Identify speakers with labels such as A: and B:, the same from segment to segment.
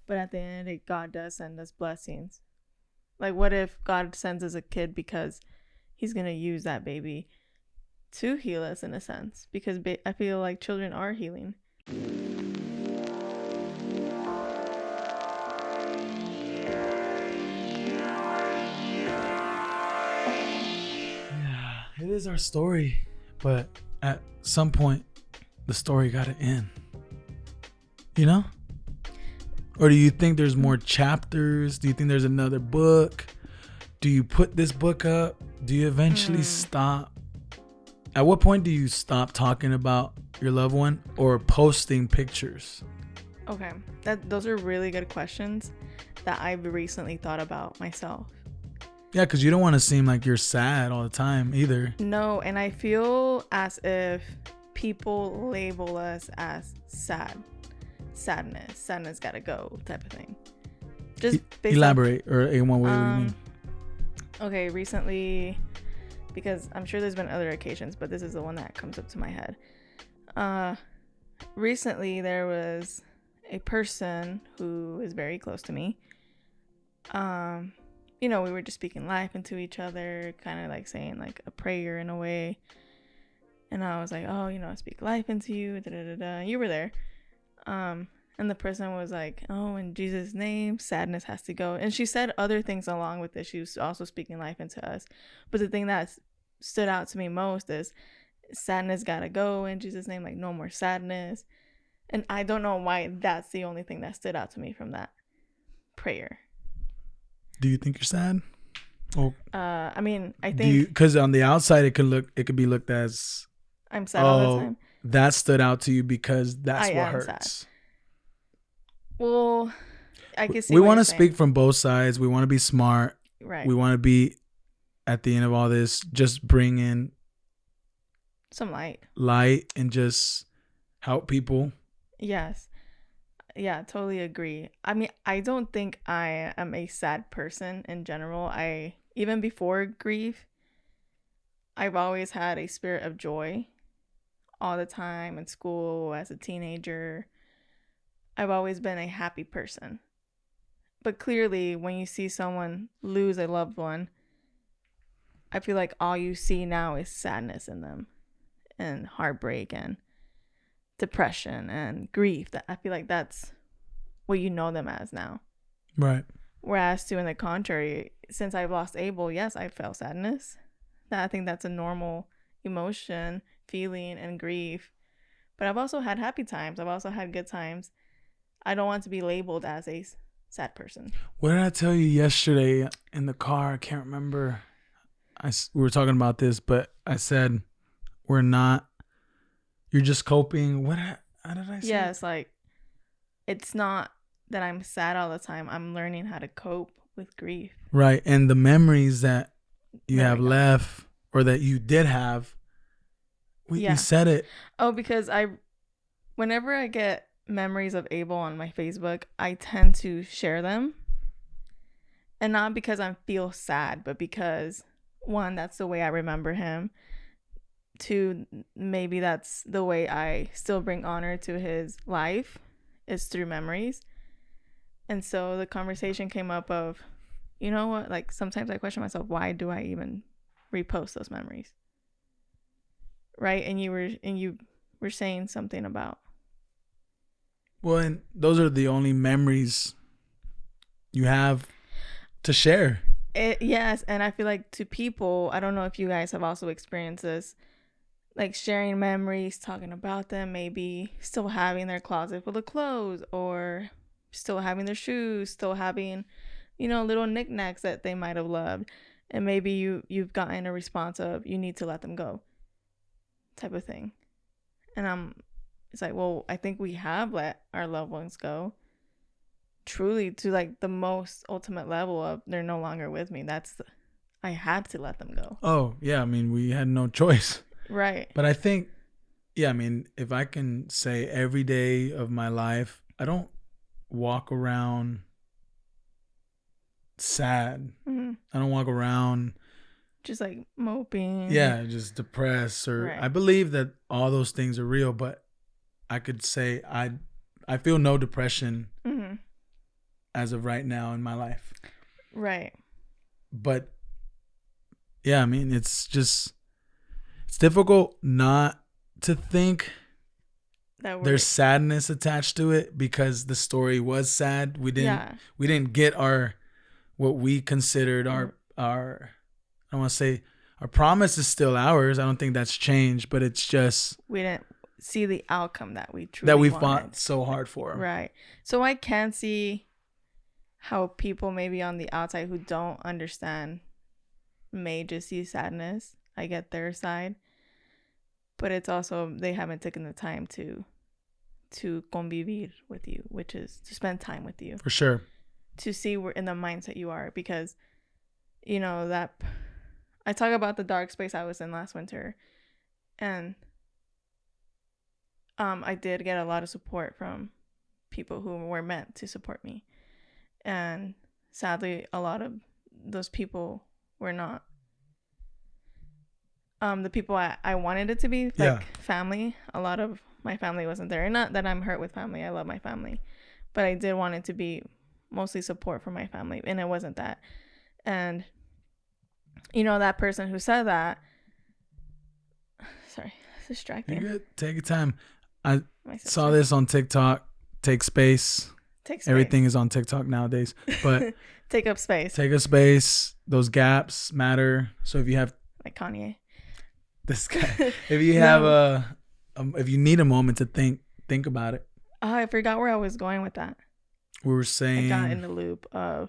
A: But at the end of the day, God does send us blessings. Like, what if God sends us a kid because he's going to use that baby to heal us in a sense? Because I feel like children are healing.
B: Yeah, it is our story. But at some point, the story got to end. You know? Or do you think there's more chapters? Do you think there's another book? Do you put this book up? Do you eventually stop? At what point do you stop talking about your loved one or posting pictures?
A: Okay, those are really good questions that I've recently thought about myself.
B: Yeah, because you don't want to seem like you're sad all the time either.
A: No, and I feel as if people label us as sadness gotta go type of thing. Just
B: elaborate, or in one way. What do you mean?
A: Okay, recently, because I'm sure there's been other occasions, but this is the one that comes up to my head. Recently there was a person who is very close to me. We were just speaking life into each other, kind of like saying like a prayer in a way. And I was like, oh, speak life into you. Da, da, da, da. You were there. And the person was like, oh, in Jesus' name, sadness has to go. And she said other things along with this. She was also speaking life into us. But the thing that stood out to me most is sadness gotta go in Jesus' name, like no more sadness. And I don't know why that's the only thing that stood out to me from that prayer.
B: Do you think you're sad?
A: Oh, I mean, I think
B: because on the outside it could be looked as
A: I'm sad all the time.
B: That stood out to you because that's what hurts.
A: Sad. Well, I can see.
B: We want to speak from both sides. We want to be smart.
A: Right.
B: We want to be at the end of all this, just bring in
A: some
B: light and just help people.
A: Yes. Yeah, totally agree. I mean, I don't think I am a sad person in general. Even before grief, I've always had a spirit of joy all the time in school, as a teenager. I've always been a happy person. But clearly, when you see someone lose a loved one, I feel like all you see now is sadness in them, and heartbreak and depression and grief. That I feel like that's what you know them as now.
B: Right.
A: Whereas to in the contrary, since I've lost Abel, yes, I felt sadness. I think that's a normal emotion, feeling, and grief. But I've also had happy times. I've also had good times. I don't want to be labeled as a sad person.
B: What did I tell you yesterday in the car? I can't remember. We were talking about this, but I said, we're not, you're just coping. How did I say?
A: Yes, like, it's not that I'm sad all the time. I'm learning how to cope with grief.
B: Right. And the memories that you have left, or that you did have, you said it.
A: Oh, because whenever I get memories of Abel on my Facebook, I tend to share them. And not because I feel sad, but because, one, that's the way I remember him. Two, maybe that's the way I still bring honor to his life, is through memories. And so the conversation came up of, you know what, like sometimes I question myself, why do I even repost those memories? Right? And you were saying something about,
B: well, and those are the only memories you have to share.
A: Yes, and I feel like to people, I don't know if you guys have also experienced this, like sharing memories, talking about them, maybe still having their closet full of clothes, or still having their shoes, still having, little knickknacks that they might have loved. And maybe you've gotten a response of, you need to let them go, type of thing. And it's like, well, I think we have let our loved ones go, truly, to like the most ultimate level of they're no longer with me. I had to let them go.
B: Oh, yeah. I mean, we had no choice.
A: Right.
B: But I think, yeah, I mean, if I can say every day of my life, I don't walk around sad. Mm-hmm. I don't walk around
A: just like moping.
B: Yeah, just depressed, or right. I believe that all those things are real, but I could say I feel no depression as of right now in my life.
A: Right.
B: But yeah, I mean, it's difficult not to think there's sadness attached to it because the story was sad. We didn't get what we considered our I want to say our promise is still ours. I don't think that's changed, but it's just
A: we didn't see the outcome that we truly wanted.
B: Fought so hard for.
A: Right. So I can see how people maybe on the outside who don't understand may just see sadness. I get their side, but it's also they haven't taken the time to convivir with you, which is to spend time with you.
B: For sure.
A: To see where in the mindset you are, because you know that I talk about the dark space I was in last winter, and I did get a lot of support from people who were meant to support me, and sadly a lot of those people were not the people I wanted it to be, like family. A lot of my family wasn't there, and not that I'm hurt with family, I love my family, but I did want it to be mostly support from my family, and it wasn't that. And you know, that person who said that, sorry, it's distracting.
B: You're good. Take your time. I saw this on TikTok. Take space. Everything is on TikTok nowadays, but
A: take up space.
B: Take up space. Those gaps matter. So if you have
A: like Kanye,
B: this guy, if you have if you need a moment to think about it.
A: Oh, I forgot where I was going with that.
B: We were saying
A: I got in the loop of,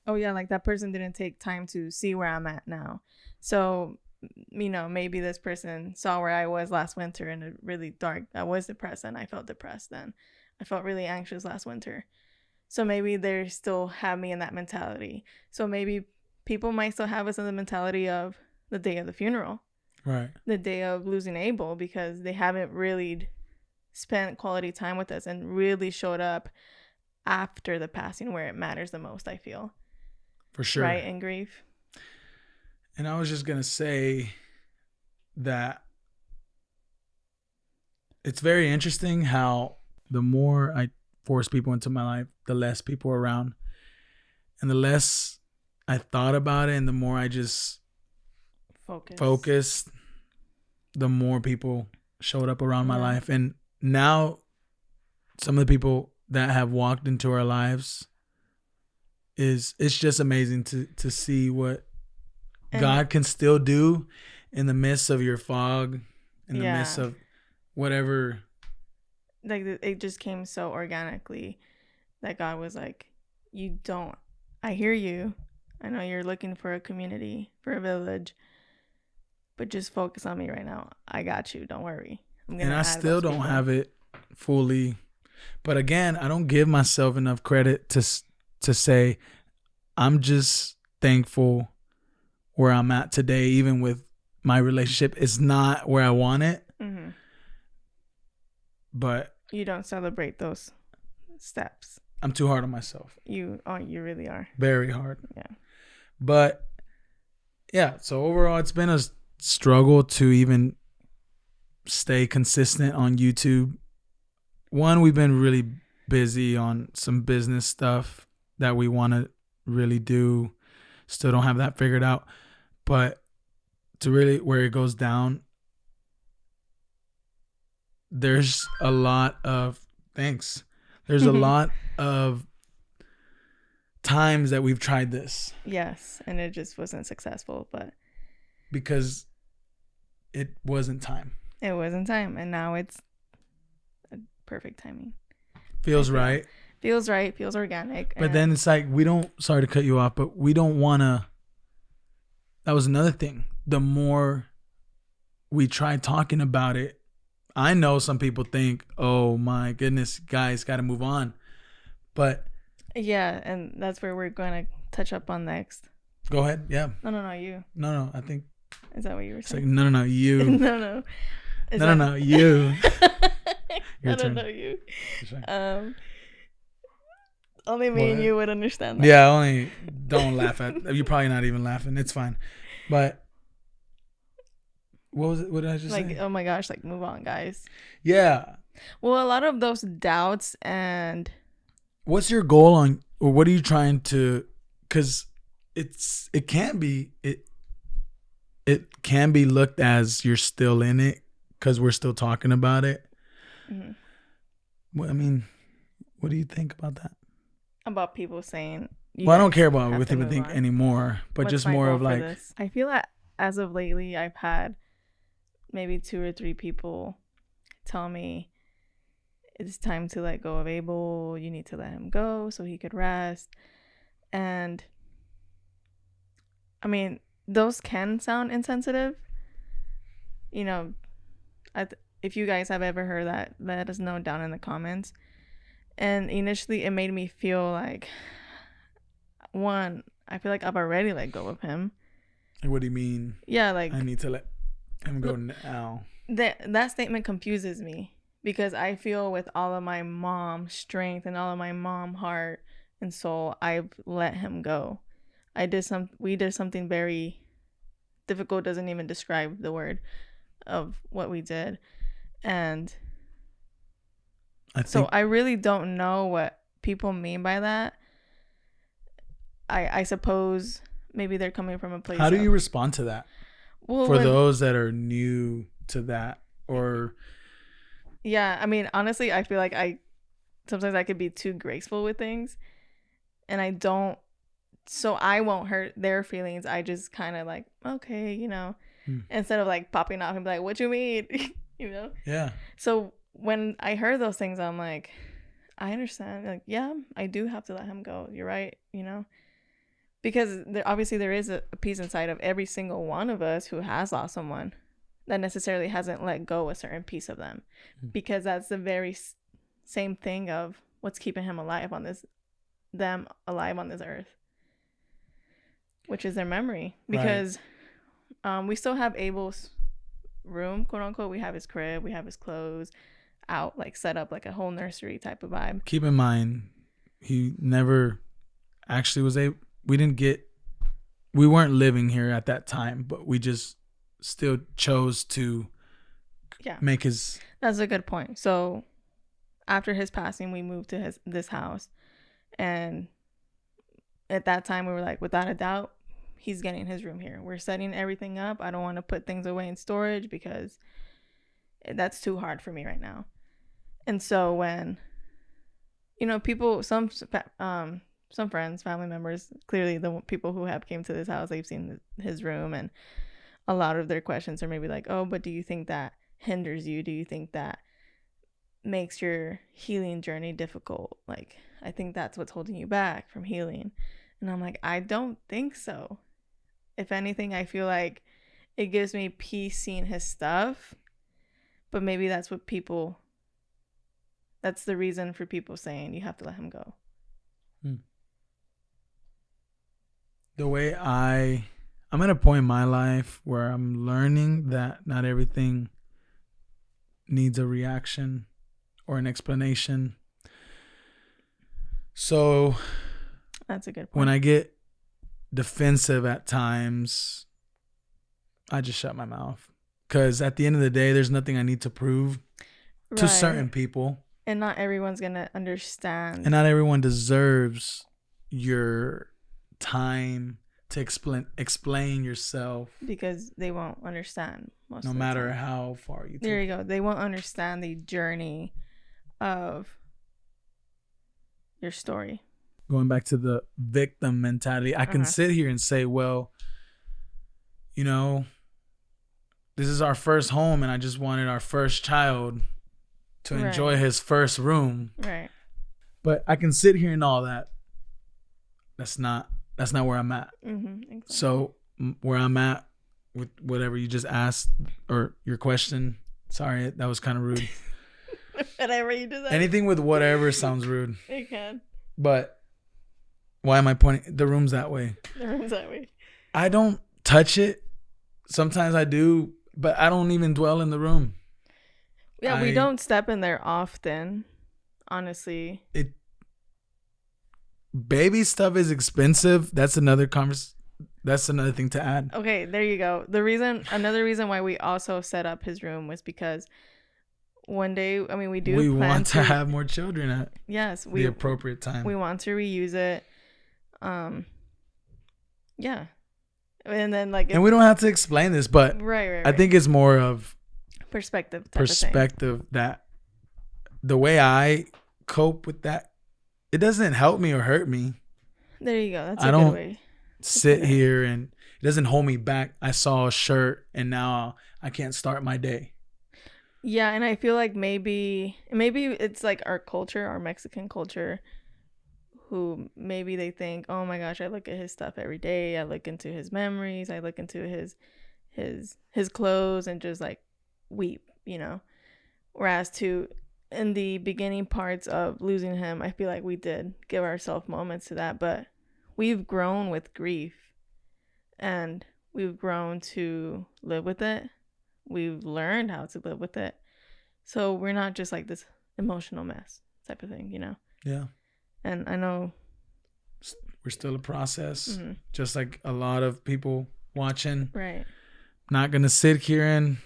A: oh yeah, like that person didn't take time to see where I'm at now. So, you know, maybe this person saw where I was last winter in a really dark, I was depressed and I felt depressed then. I felt really anxious last winter. So maybe they still have me in that mentality. So maybe people might still have us in the mentality of the day of the funeral.
B: Right.
A: The day of losing Abel, because they haven't really spent quality time with us and really showed up after the passing where it matters the most, I feel.
B: For sure.
A: Right, in grief.
B: And I was just going to say that it's very interesting how the more I force people into my life, the less people are around. And the less I thought about it and the more I just focused, the more people showed up around my life. And now some of the people that have walked into our lives, it's just amazing to see what God can still do in the midst of your fog, in the midst of whatever.
A: Like it just came so organically that God was like, I hear you. I know you're looking for a community, for a village, but just focus on me right now. I got you. Don't worry.
B: And I still don't have it fully. But again, I don't give myself enough credit to say I'm just thankful where I'm at today, even with my relationship. It's not where I want it. Mm-hmm. But
A: you don't celebrate those steps.
B: I'm too hard on myself.
A: You really are.
B: Very hard.
A: Yeah.
B: But yeah, so overall it's been a struggle to even stay consistent on YouTube. One, we've been really busy on some business stuff that we want to really do. Still don't have that figured out. But to really where it goes down, there's a lot of There's a lot of times that we've tried this.
A: Yes, and it just wasn't successful, but
B: because it wasn't time.
A: It wasn't time, and now it's a perfect timing.
B: Feels right.
A: Feels right. Feels organic.
B: But then it's like sorry to cut you off, but we don't want to. That was another thing. The more we try talking about it, I know some people think, oh my goodness, guys, got to move on. But
A: yeah, and that's where we're going to touch up on next.
B: Go ahead. Yeah.
A: No, you.
B: No, I think.
A: Is that what you were saying?
B: It's like, no, you.
A: No.
B: No, you.
A: Your turn. No, you. Only me and you would understand that.
B: Yeah, only don't laugh at. You're probably not even laughing. It's fine. But what was it? What did I just say?
A: Like, oh my gosh, like move on, guys.
B: Yeah.
A: Well, a lot of those doubts and
B: what's your goal on, or what are you trying to? Because it can be it can be looked as you're still in it because we're still talking about it.
A: Mm-hmm.
B: Well, I mean, what do you think about that?
A: About people saying,
B: Well, I don't care about
A: have
B: what
A: to
B: people
A: move
B: think
A: on.
B: anymore, but
A: What's
B: just
A: my
B: more
A: goal
B: of
A: for
B: like,
A: this? I feel that as of lately, I've had maybe 2 or 3 people tell me it's time to let go of Abel. You need to let him go so he could rest. And I mean, those can sound insensitive. You know, if you guys have ever heard that, let us know down in the comments. And initially, it made me feel like, one, I feel like I've already let go of him.
B: what do you mean?
A: Yeah, like
B: I need to let him go now.
A: that statement confuses me because I feel with all of my mom strength and all of my mom heart and soul, I've let him go. We did something very difficult, doesn't even describe the word of what we did. And so I really don't know what people mean by that. I suppose maybe they're coming from a place.
B: How do you respond to that?
A: Well,
B: for those that are new to that, or
A: yeah, I mean, honestly, I feel like sometimes I could be too graceful with things, and I don't. So I won't hurt their feelings. I just kind of like, okay, instead of like popping off and be like, what you mean?
B: Yeah.
A: So when I heard those things, I'm like, I understand. Like, yeah, I do have to let him go. You're right. Because obviously there is a piece inside of every single one of us who has lost someone that necessarily hasn't let go a certain piece of them, because that's the very same thing of what's keeping them alive on this earth, which is their memory. Because we still have Abel's room, quote unquote. We have his crib, we have his clothes out, like set up like a whole nursery type of vibe.
B: Keep in mind, he never actually was able. We weren't living here at that time, but we just still chose to make his.
A: That's a good point. So after his passing, we moved to this house, and at that time we were like, without a doubt, he's getting his room here. We're setting everything up. I don't want to put things away in storage because that's too hard for me right now. And so when people, some friends, family members, clearly the people who have came to this house, they've seen his room, and a lot of their questions are maybe like, oh, but do you think that hinders you? Do you think that makes your healing journey difficult? Like, I think that's what's holding you back from healing. And I'm like, I don't think so. If anything, I feel like it gives me peace seeing his stuff, but maybe that's the reason for people saying you have to let him go.
B: The way I'm at a point in my life where I'm learning that not everything needs a reaction or an explanation. So
A: that's a good point.
B: When I get defensive at times, I just shut my mouth. Because at the end of the day, there's nothing I need to prove to certain people.
A: And not everyone's going to understand.
B: And not everyone deserves your time to explain yourself,
A: because they won't understand
B: no matter how far you take.
A: There you go. They won't understand the journey of your story.
B: Going back to the victim mentality, I can sit here and say, well, this is our first home and I just wanted our first child to enjoy his first room.
A: Right.
B: But I can sit here and all that. That's not where I'm at.
A: Exactly.
B: So where I'm at with whatever you just asked, or your question, sorry, that was kind of rude.
A: Whatever you just asked.
B: Anything with whatever sounds rude.
A: It can.
B: But why am I pointing? The room's that way.
A: The room's that way. I
B: don't touch it. Sometimes I do, but I don't even dwell in the room.
A: Yeah, we don't step in there often, honestly.
B: Baby stuff is expensive. That's another That's another thing to add.
A: Okay, there you go. Another reason why we also set up his room was because one day, I mean, we
B: we
A: plan
B: want to have more children at
A: yes,
B: the appropriate time.
A: we want to reuse it. Yeah. And then like
B: and we don't have to explain this, but
A: right.
B: I think it's more of
A: perspective
B: that the way I cope with that, it doesn't help me or hurt me.
A: There you go. That's
B: I
A: a
B: don't
A: good way.
B: sit here and it doesn't hold me back. I saw a shirt and now I can't start my day.
A: Yeah, and I feel like maybe it's like our culture, our Mexican culture, who maybe they think, oh my gosh, I look at his stuff every day. I look into his memories. I look into his clothes and just like weep, you know. Whereas in the beginning parts of losing him, I feel like we did give ourselves moments to that, but we've grown with grief and we've grown to live with it. We've learned how to live with it. So we're not just like this emotional mess type of thing, you know?
B: Yeah.
A: And I know
B: we're still a process, just like a lot of people watching.
A: Right.
B: Not going to sit here and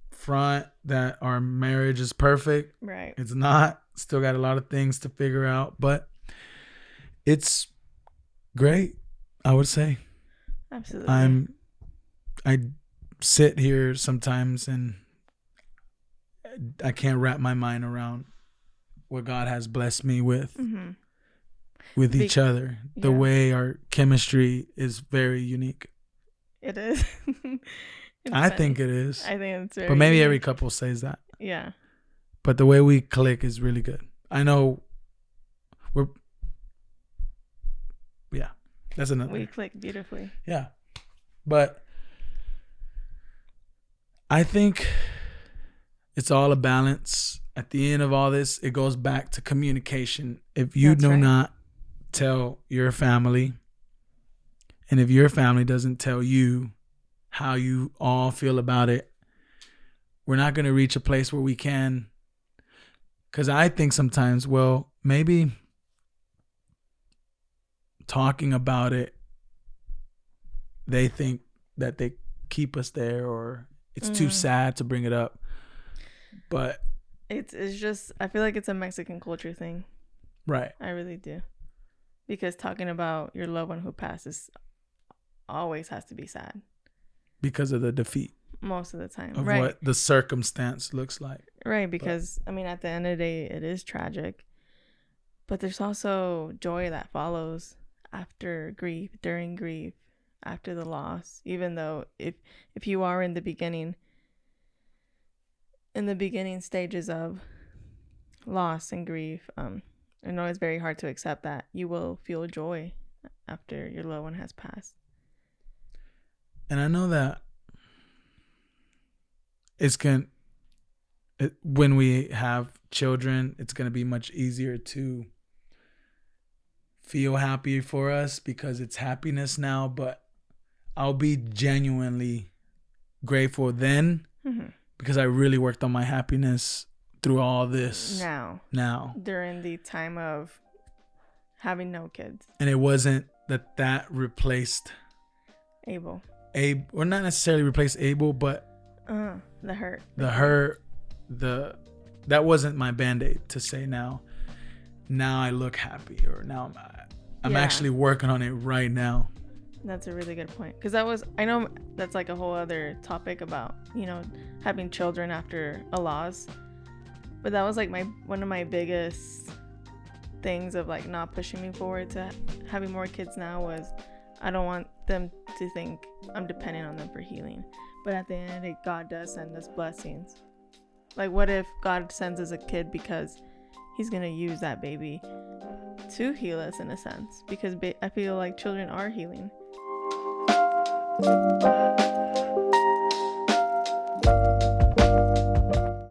B: front that our marriage is perfect.
A: Right.
B: It's not. Still got a lot of things to figure out, but it's great, I would say.
A: Absolutely.
B: I sit here sometimes and I can't wrap my mind around what God has blessed me with each other. The way our chemistry is very unique.
A: It is.
B: I think it is.
A: I think it's very
B: But maybe
A: unique.
B: every couple says that.
A: Yeah.
B: But the way we click is really good. I know that's another.
A: We click beautifully.
B: Yeah. But I think it's all a balance. At the end of all this, it goes back to communication. If you do not tell your family, and if your family doesn't tell you how you all feel about it, we're not going to reach a place where we can. Because I think sometimes, well, maybe talking about it, they think that they keep us there, or it's too sad to bring it up. But
A: it's just, I feel like it's a Mexican culture thing.
B: Right.
A: I really do. Because talking about your loved one who passes always has to be sad.
B: Because of the defeat.
A: Most of the time.
B: Of what the circumstance looks like.
A: Right. Because, I mean, at the end of the day, it is tragic. But there's also joy that follows after grief, during grief, after the loss. Even though if you are in the beginning stages of loss and grief, I know it's very hard to accept that you will feel joy after your loved one has passed.
B: And I know that when we have children, it's going to be much easier to feel happy for us because it's happiness now. But I'll be genuinely grateful then because I really worked on my happiness through all this. Now. During
A: the time of having no kids.
B: And it wasn't that replaced
A: Abel.
B: Or not necessarily replaced Abel, but
A: the hurt.
B: That wasn't my Band-Aid to say now I look happy, or now I'm actually working on it right now.
A: That's a really good point. Because I know that's like a whole other topic about, having children after a loss. But that was like one of my biggest things of like not pushing me forward to having more kids now was I don't want them to think I'm depending on them for healing. But at the end of the day, God does send us blessings. Like, what if God sends us a kid because he's going to use that baby to heal us in a sense? Because I feel like children are healing.